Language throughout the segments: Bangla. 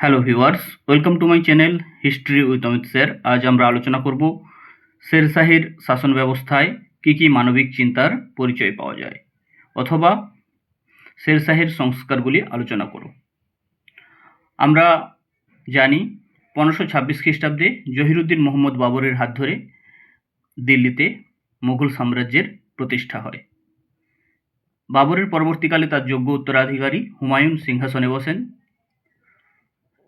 Hello viewers, welcome to my channel history with Amit sir. আজ আমরা আলোচনা করব শেরশাহের শাসন ব্যবস্থায় কী কী মানবিক চিন্তার পরিচয় পাওয়া যায়, অথবা শেরশাহের সংস্কারগুলি আলোচনা করব। আমরা জানি 1526 খ্রিস্টাব্দে জহিরুদ্দিন মোহাম্মদ বাবরের হাত ধরে দিল্লিতে মুঘল সাম্রাজ্যের প্রতিষ্ঠা হয়। বাবরের পরবর্তীকালে তার যোগ্য উত্তরাধিকারী হুমায়ুন সিংহাসনে বসেন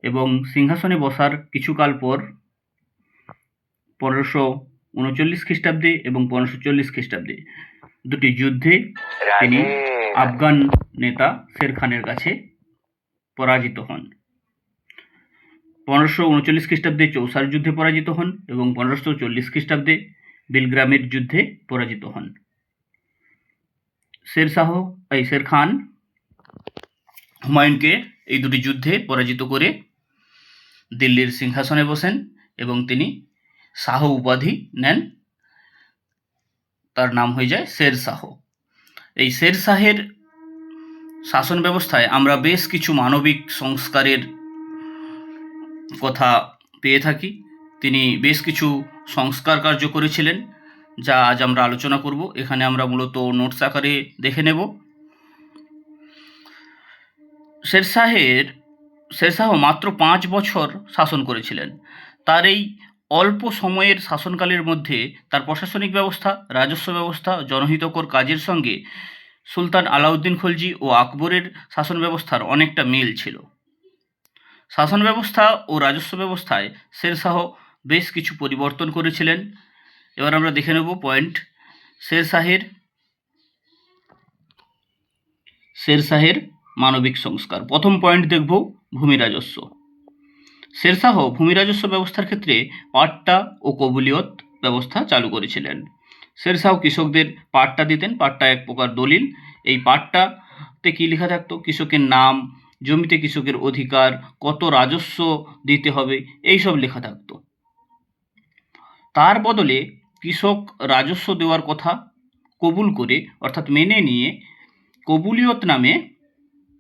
এবং সিংহাসনে বসার কিছুকাল পর 1539 খ্রিস্টাব্দে এবং 1540 খ্রিস্টাব্দে দুটি যুদ্ধে তিনি আফগান নেতা শের খানের কাছে পরাজিত হন। 1539 খ্রিস্টাব্দে চৌসার যুদ্ধে পরাজিত হন এবং 1540 খ্রিস্টাব্দে বিলগ্রামের যুদ্ধে পরাজিত হন। শের খান হুমায়ুনকে এই দুটি যুদ্ধে পরাজিত করে দিল্লির সিংহাসনে বসেন এবং তিনি শাহ উপাধি নেন। তার নাম হয়ে যায় শের শাহ। এই শের শাহের শাসন ব্যবস্থায় আমরা বেশ কিছু মানবিক সংস্কারের কথা পেয়ে থাকি। তিনি বেশ কিছু সংস্কার কার্য করেছিলেন, যা আজ আমরা আলোচনা করব। এখানে আমরা মূলত নোটস আকারে দেখে নেব। শের শাহ মাত্র 5 বছর শাসন করেছিলেন। তার এই অল্প সময়ের শাসনকালের মধ্যে তার প্রশাসনিক ব্যবস্থা, রাজস্ব ব্যবস্থা, জনহিতকর কাজের সঙ্গে সুলতান আলাউদ্দিন খলজি ও আকবরের শাসন ব্যবস্থার অনেকটা মিল ছিল। শাসন ব্যবস্থা ও রাজস্ব ব্যবস্থায় শের শাহ বেশ কিছু পরিবর্তন করেছিলেন। এবার আমরা দেখে নেব পয়েন্ট। শের শাহের মানবিক সংস্কার। প্রথম পয়েন্ট দেখব ভূমি রাজস্ব। শের শাহ ভূমি রাজস্ব ব্যবস্থার ক্ষেত্রে পাট্টা ও কবুলিয়ত ব্যবস্থা চালু করেছিলেন। শের শাহ কৃষকদের পাট্টা দিতেন। পাট্টা এক প্রকার দলিল। এই পাট্টাতে কী লেখা থাকতো? কৃষকের নাম, জমিতে কৃষকের অধিকার, কত রাজস্ব দিতে হবে, এইসব লেখা থাকতো। তার বদলে কৃষক রাজস্ব দেওয়ার কথা কবুল করে, অর্থাৎ মেনে নিয়ে, কবুলিয়ত নামে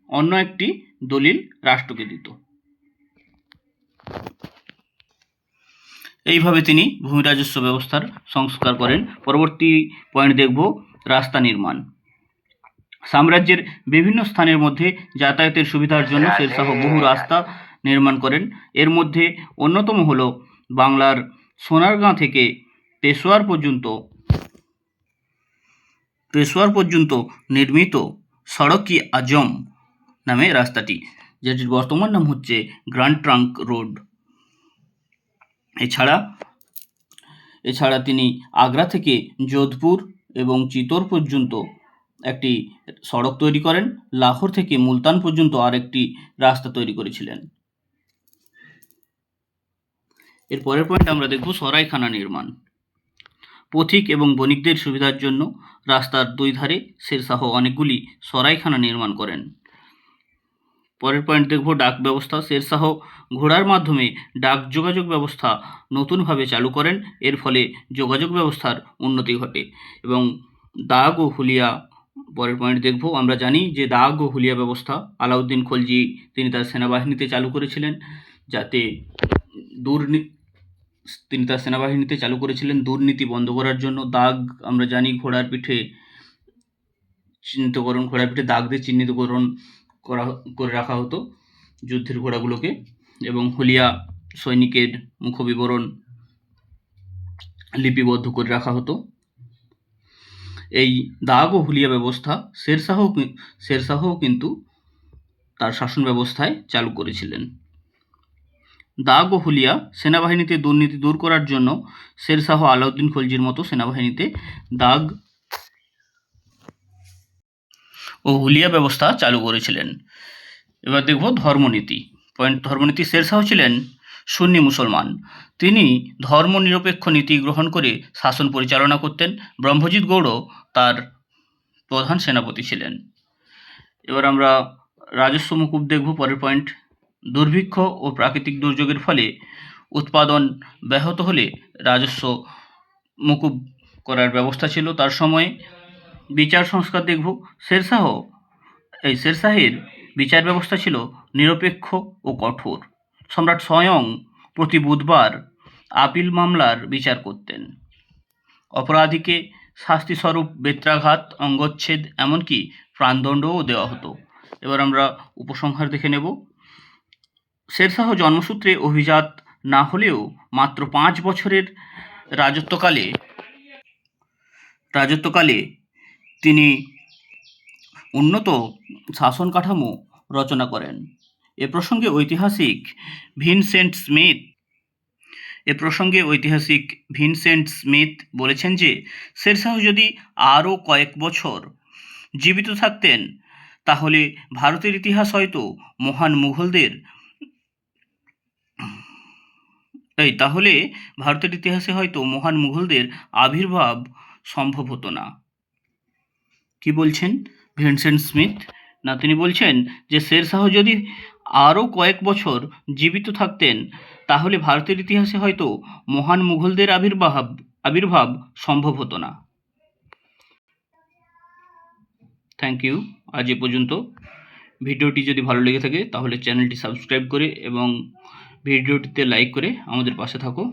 অন্য একটি দলিল রাষ্ট্রকে দিত। এইভাবে তিনি ভূমি রাজস্ব ব্যবস্থার সংস্কার করেন। পরবর্তী পয়েন্ট দেখব রাস্তা নির্মাণ। সাম্রাজ্যের বিভিন্ন স্থানের মধ্যে যাতায়াতের সুবিধার জন্য শের শাহ বহু রাস্তা নির্মাণ করেন। এর মধ্যে অন্যতম হল বাংলার সোনারগাঁ থেকে পেশোয়ার পর্যন্ত নির্মিত সড়ক-ই আজম নামে রাস্তাটি, যেটির বর্তমান নাম হচ্ছে গ্র্যান্ড ট্রাঙ্ক রোড। এছাড়া তিনি আগ্রা থেকে যোধপুর এবং চিতোর পর্যন্ত একটি সড়ক তৈরি করেন। লাহোর থেকে মুলতান পর্যন্ত আরেকটি রাস্তা তৈরি করেছিলেন। এর পরের পয়েন্ট আমরা দেখব সরাইখানা নির্মাণ। পথিক এবং বণিকদের সুবিধার জন্য রাস্তার দুই ধারে শের শাহ অনেকগুলি সরাইখানা নির্মাণ করেন। পরের পয়েন্ট দেখব ডাক ব্যবস্থা। শের শাহ ঘোড়ার মাধ্যমে ডাক যোগাযোগ ব্যবস্থা নতুনভাবে চালু করেন। এর ফলে যোগাযোগ ব্যবস্থার উন্নতি ঘটে এবং দাগ ও হুলিয়া, পরের পয়েন্ট দেখব। আমরা জানি যে দাগ ও হুলিয়া ব্যবস্থা আলাউদ্দিন খলজি তিনি তার সেনাবাহিনীতে চালু করেছিলেন, দুর্নীতি বন্ধ করার জন্য। দাগ আমরা জানি ঘোড়ার পিঠে দাগ দিয়ে চিহ্নিতকরণ করে রাখা হতো যুদ্ধের ঘোড়াগুলোকে, এবং হুলিয়া সৈনিকের মুখবিবরণ লিপিবদ্ধ করে রাখা হতো। এই দাগ ও হুলিয়া ব্যবস্থা শের শাহ কিন্তু তার শাসন ব্যবস্থায় চালু করেছিলেন। দাগ ও হুলিয়া সেনাবাহিনীতে দুর্নীতি দূর করার জন্য শের শাহ আলাউদ্দিন খলজির মতো সেনাবাহিনীতে দাগ ও হুলিয়া ব্যবস্থা চালু করেছিলেন। এবার দেখব ধর্মনীতি। ধর্মনীতি। শের শাহ ছিলেন সুন্নি মুসলমান। তিনি ধর্মনিরপেক্ষ নীতি গ্রহণ করে শাসন পরিচালনা করতেন। ব্রহ্মজিৎ গৌড় তার প্রধান সেনাপতি ছিলেন। এবার আমরা রাজস্ব মকুব দেখব। পরের পয়েন্ট, দুর্ভিক্ষ ও প্রাকৃতিক দুর্যোগের ফলে উৎপাদন ব্যাহত হলে রাজস্ব মকুব করার ব্যবস্থা ছিল তার সময়ে। বিচার সংস্কার দেখব। শের শাহের বিচার ব্যবস্থা ছিল নিরপেক্ষ ও কঠোর। সম্রাট স্বয়ং প্রতি বুধবার আপিল মামলার বিচার করতেন। অপরাধীকে শাস্তিস্বরূপ বেত্রাঘাত, অঙ্গচ্ছেদ, এমনকি প্রাণদণ্ডও দেওয়া হতো। এবার আমরা উপসংহার দেখে নেব। শেরশাহ জন্মসূত্রে অভিজাত না হলেও মাত্র 5 বছরের রাজত্বকালে তিনি উন্নত শাসন কাঠামো রচনা করেন। এ প্রসঙ্গে ঐতিহাসিক ভিনসেন্ট স্মিথ বলেছেন যে শেরশাহ যদি আরও কয়েক বছর জীবিত থাকতেন তাহলে ভারতের ইতিহাসে হয়তো মহান মুঘলদের আবির্ভাব সম্ভব হতো না। কি বলছেন ভিনসেন্ট স্মিথ? না, তিনি বলছেন যে শেরশাহ যদি আরও কয়েক বছর জীবিত থাকতেন তাহলে ভারতের ইতিহাসে হয়তো মহান মুঘলদের আবির্ভাব সম্ভব হতো না। Thank you. আজ এ পর্যন্ত। ভিডিওটি যদি ভালো লেগে থাকে তাহলে চ্যানেলটি সাবস্ক্রাইব করে এবং ভিডিওটিতে লাইক করে আমাদের পাশে থাকো।